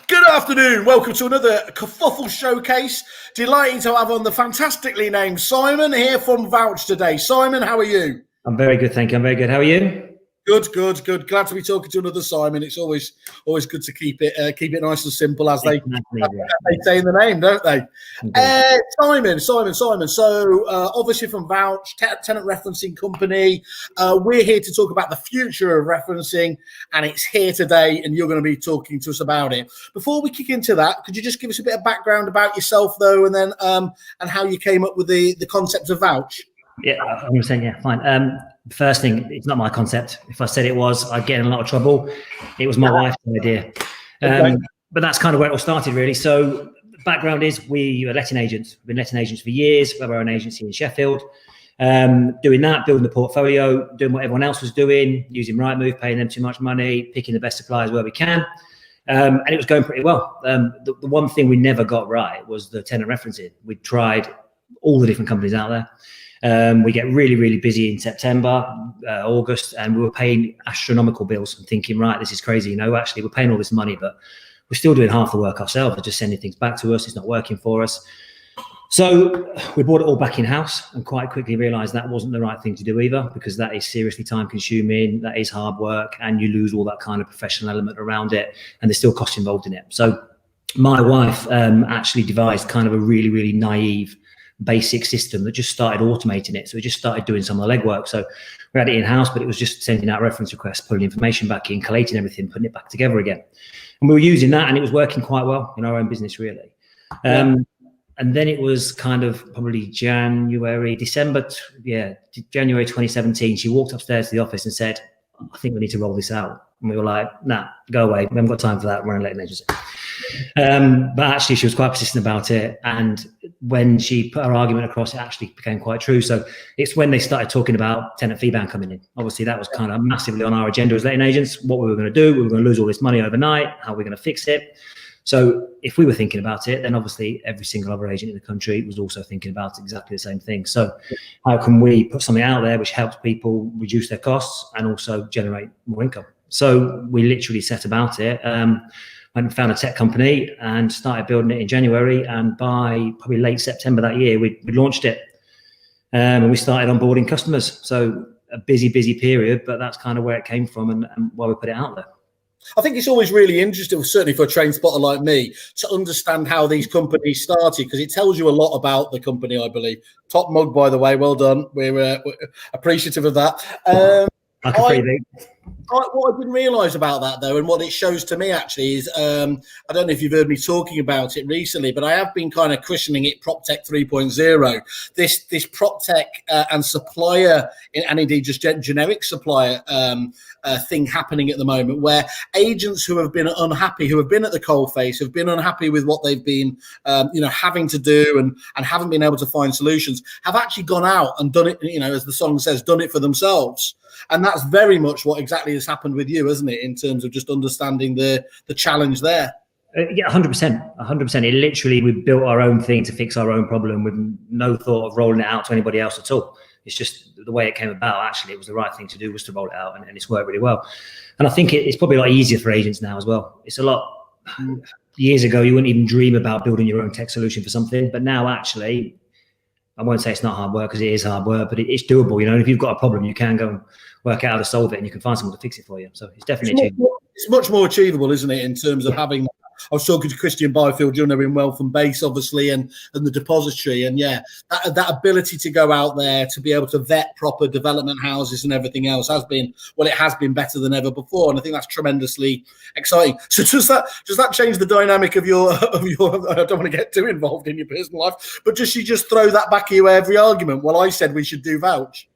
Good afternoon. Welcome to another Kerfuffle showcase. Delighted to have on the fantastically named Simon here from Vouch today. Simon, how are you? I'm very good, thank you. I'm very good. How are you? Good. Glad to be talking to another Simon. It's always good to keep it nice and simple, as they say in the name, don't they? Simon. So obviously from Vouch, Tenant referencing company. We're here to talk about the future of referencing, and it's here today, and you're going to be talking to us about it. Before we kick into that, could you just give us a bit of background about yourself, though, and then and how you came up with the concept of Vouch? Yeah, I'm saying, yeah, fine. First thing, it's not my concept. If I said it was, I'd get in a lot of trouble. It was my wife's idea. But that's kind of where it all started, really. So the background is we are letting agents. We've been letting agents for years. We have our own agency in Sheffield. Doing that, building the portfolio, doing what everyone else was doing, using Rightmove, paying them too much money, picking the best suppliers where we can. And it was going pretty well. The one thing we never got right was the tenant referencing. We tried all the different companies out there. We get really busy in September, August, and we were paying astronomical bills and thinking, right, this is crazy. You know, actually, we're paying all this money, but we're still doing half the work ourselves. They're just sending things back to us. It's not working for us. So we brought it all back in-house and quite quickly realised that wasn't the right thing to do either, because that is seriously time-consuming, that is hard work, and you lose all that kind of professional element around it, and there's still costs involved in it. So my wife actually devised kind of a really naive basic system that just started automating it. So we just started doing some of the legwork. So we had it in-house, but it was just sending out reference requests, pulling information back in, collating everything, putting it back together again. And we were using that, and it was working quite well in our own business, really. And then it was kind of probably January 2017, she walked upstairs to the office and said, I think we need to roll this out. And we were like, nah, go away. We haven't got time for that. We're a letting agency. But actually, she was quite persistent about it. And when she put her argument across, it actually became quite true. So it's when they started talking about tenant fee ban coming in. Obviously, that was kind of massively on our agenda as letting agents, what we were going to do. We were going to lose all this money overnight. How are we going to fix it? So if we were thinking about it, then obviously every single other agent in the country was also thinking about exactly the same thing. So how can we put something out there which helps people reduce their costs and also generate more income? So we literally set about it, went and found a tech company and started building it in January. And by probably late September that year, we launched it and we started onboarding customers. So a busy period, but that's kind of where it came from and why we put it out there. I think it's always really interesting, certainly for a train spotter like me, to understand how these companies started, because it tells you a lot about the company, I believe. Top mug, by the way, well done. We're appreciative of that. What I didn't realise about that, though, and what it shows to me actually is, I don't know if you've heard me talking about it recently, but I have been kind of christening it PropTech 3.0. This PropTech and supplier, and indeed just generic supplier thing happening at the moment, where agents who have been unhappy, who have been at the coalface, have been unhappy with what they've been, having to do and haven't been able to find solutions, have actually gone out and done it, as the song says, done it for themselves. And that's very much what exactly has happened with you, isn't it, in terms of just understanding the challenge there? Yeah, 100%. It literally, we built our own thing to fix our own problem with no thought of rolling it out to anybody else at all. It's just the way it came about. Actually, it was the right thing to do, was to roll it out, and it's worked really well. And I think it's probably a lot easier for agents now as well. It's a lot. Years ago, you wouldn't even dream about building your own tech solution for something, but now actually, I won't say it's not hard work, because it is hard work, but it's doable. And if you've got a problem, you can go and work out how to solve it, and you can find someone to fix it for you. So it's definitely achievable. It's much more achievable, isn't it, in terms of having. I was talking to Christian Byfield, in Wealth and Base, obviously, and the depository, and that ability to go out there to be able to vet proper development houses and everything else has been better than ever before, and I think that's tremendously exciting. So does that change the dynamic of your? I don't want to get too involved in your personal life, but you just throw that back at you every argument? Well, I said we should do Vouch.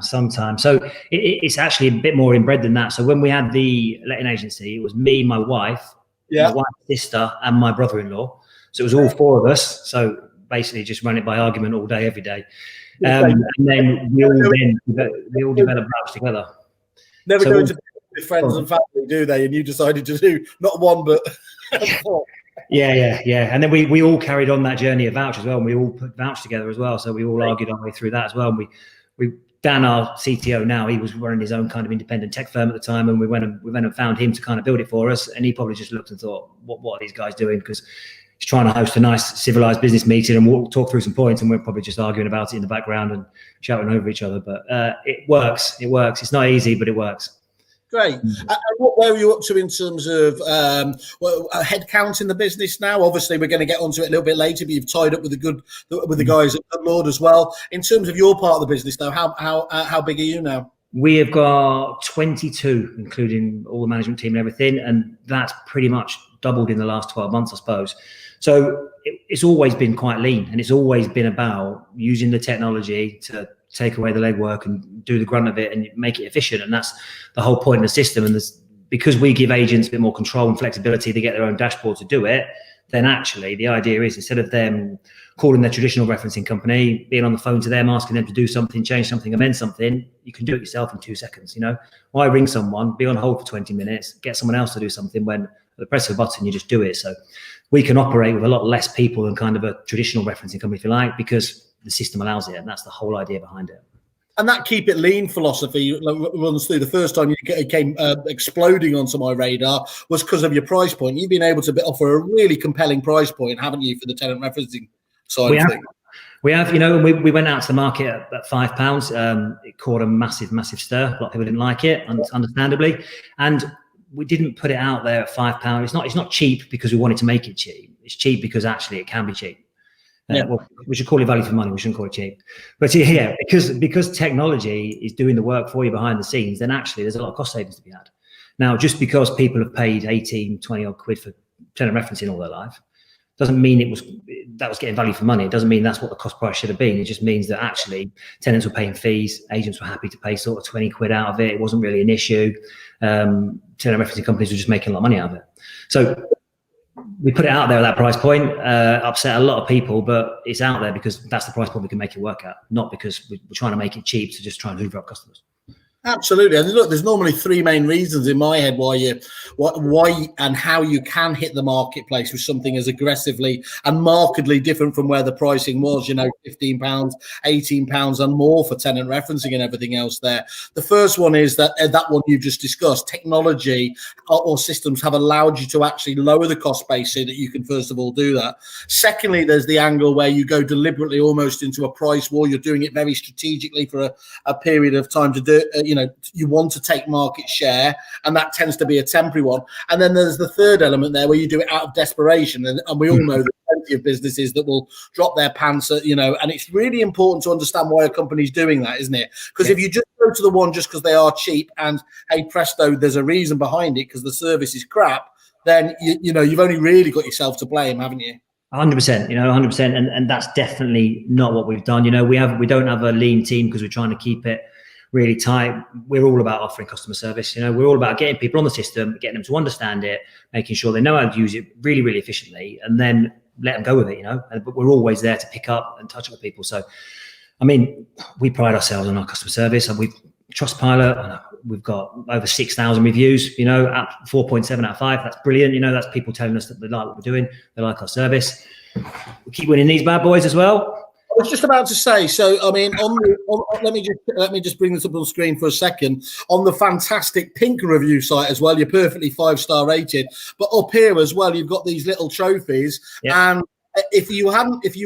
Sometimes. So it's actually a bit more inbred than that. So when we had the letting agency, it was me, my wife, my wife's sister, and my brother-in-law. So it was all four of us. So basically just run it by argument all day, every day. And then we all developed Vouch together. Never go into with friends and family, do they? And you decided to do not one, but four. Yeah. And then we all carried on that journey of Vouch as well. And we all put Vouch together as well. So we all argued our way through that as well. And we Dan, our CTO now, he was running his own kind of independent tech firm at the time, and we went and found him to kind of build it for us. And he probably just looked and thought, what are these guys doing? Because he's trying to host a nice civilized business meeting, and we'll talk through some points, and we're probably just arguing about it in the background and shouting over each other. But it works. It works. It's not easy, but it works. Great. Where are you up to in terms of head count in the business now? Obviously, we're going to get onto it a little bit later, but you've tied up with the guys at Good Lord as well. In terms of your part of the business, though, how big are you now? We have got 22, including all the management team and everything, and that's pretty much doubled in the last 12 months, I suppose. So it's always been quite lean, and it's always been about using the technology to take away the legwork and do the grunt of it and make it efficient. And that's the whole point of the system. And because we give agents a bit more control and flexibility to get their own dashboard to do it, then actually the idea is, instead of them calling their traditional referencing company, being on the phone to them, asking them to do something, change something, amend something, you can do it yourself in 2 seconds. Why ring someone, be on hold for 20 minutes, get someone else to do something, when at the press of a button, you just do it. So we can operate with a lot less people than kind of a traditional referencing company, if you like, because the system allows it, and that's the whole idea behind it. And that keep it lean philosophy runs through. The first time you came exploding onto my radar was because of your price point. You've been able to offer a really compelling price point, haven't you, for the tenant referencing side of things? We have, we went out to the market at £5. It caused a massive stir. A lot of people didn't like it, understandably. And we didn't put it out there at £5. It's not cheap because we wanted to make it cheap. It's cheap because actually it can be cheap. Well, we should call it value for money. We shouldn't call it cheap. But yeah, because technology is doing the work for you behind the scenes, then actually there's a lot of cost savings to be had. Now, just because people have paid 18, 20 odd quid for tenant referencing all their life, doesn't mean that was getting value for money. It doesn't mean that's what the cost price should have been. It just means that actually tenants were paying fees, agents were happy to pay sort of 20 quid out of it. It wasn't really an issue. Tenant referencing companies were just making a lot of money out of it. So we put it out there at that price point, upset a lot of people, but it's out there because that's the price point we can make it work at, not because we're trying to make it cheap to just try and hoover up customers. Absolutely. And look, there's normally three main reasons in my head why and how you can hit the marketplace with something as aggressively and markedly different from where the pricing was, £15, £18 and more for tenant referencing and everything else there. The first one is that one you've just discussed, technology or systems have allowed you to actually lower the cost base so that you can first of all do that. Secondly, there's the angle where you go deliberately almost into a price war. You're doing it very strategically for a period of time to do you want to take market share, and that tends to be a temporary one. And then there's the third element there where you do it out of desperation. And we all know that plenty of businesses that will drop their pants, and it's really important to understand why a company's doing that, isn't it? Because if you just go to the one just because they are cheap and, hey, presto, there's a reason behind it because the service is crap, then, you've only really got yourself to blame, haven't you? 100%, 100%. And that's definitely not what we've done. We don't have a lean team because we're trying to keep it really tight. We're all about offering customer service. We're all about getting people on the system, getting them to understand it, making sure they know how to use it really, really efficiently, and then let them go with it, But we're always there to pick up and touch up with people. So, we pride ourselves on our customer service, and we've Trustpilot. We've got over 6,000 reviews, at 4.7 out of 5. That's brilliant. That's people telling us that they like what we're doing. They like our service. We keep winning these bad boys as well. I was just about to say, so let me just bring this up on the screen for a second. On the fantastic Pink review site as well, you're perfectly 5-star rated. But up here as well, you've got these little trophies. Yeah. And if you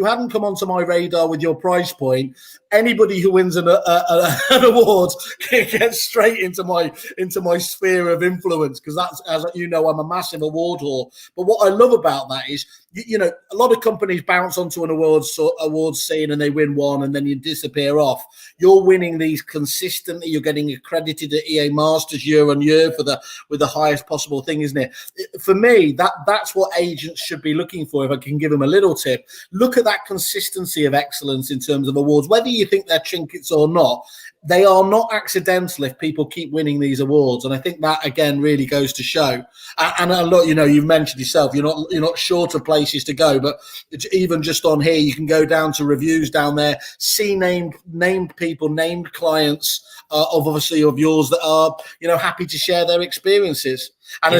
hadn't come onto my radar with your price point, anybody who wins an award gets straight into my sphere of influence, because that's, as I'm a massive award whore. But what I love about that is, a lot of companies bounce onto an awards scene and they win one and then you disappear off. You're winning these consistently. You're getting accredited at EA Masters year on year with the highest possible thing, isn't it? For me, that's what agents should be looking for. If I can give them a little tip, look at that consistency of excellence in terms of awards, whether you think they're trinkets or not. They are not accidental if people keep winning these awards, and I think that again really goes to show. And a lot, you've mentioned yourself, you're not short of places to go, but even just on here, you can go down to reviews down there, see named people, named clients of yours that are happy to share their experiences, and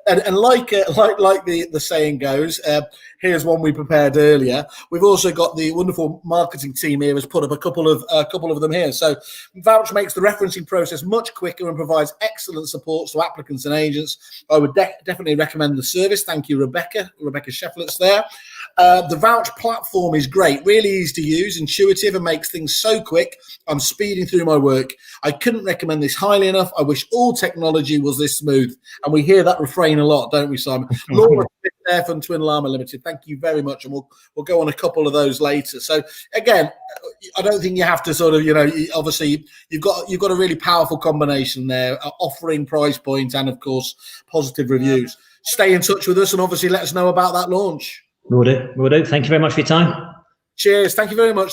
And like the saying goes, here's one we prepared earlier. We've also got the wonderful marketing team here has put up a couple of them here. So Vouch makes the referencing process much quicker and provides excellent support to applicants and agents. I would definitely recommend the service. Thank you, Rebecca Shefflet's there. The Vouch platform is great, really easy to use, intuitive, and makes things so quick. I'm speeding through my work. I couldn't recommend this highly enough. I wish all technology was this smooth. And we hear that refrain a lot, don't we, Simon? Laura there from Twin Llama Limited. Thank you very much, and we'll go on a couple of those later. So again, I don't think you have to sort of, obviously you've got a really powerful combination there, offering price point and of course positive reviews. Stay in touch with us and obviously let us know about that launch. Will do. Thank you very much for your time. Cheers. Thank you very much.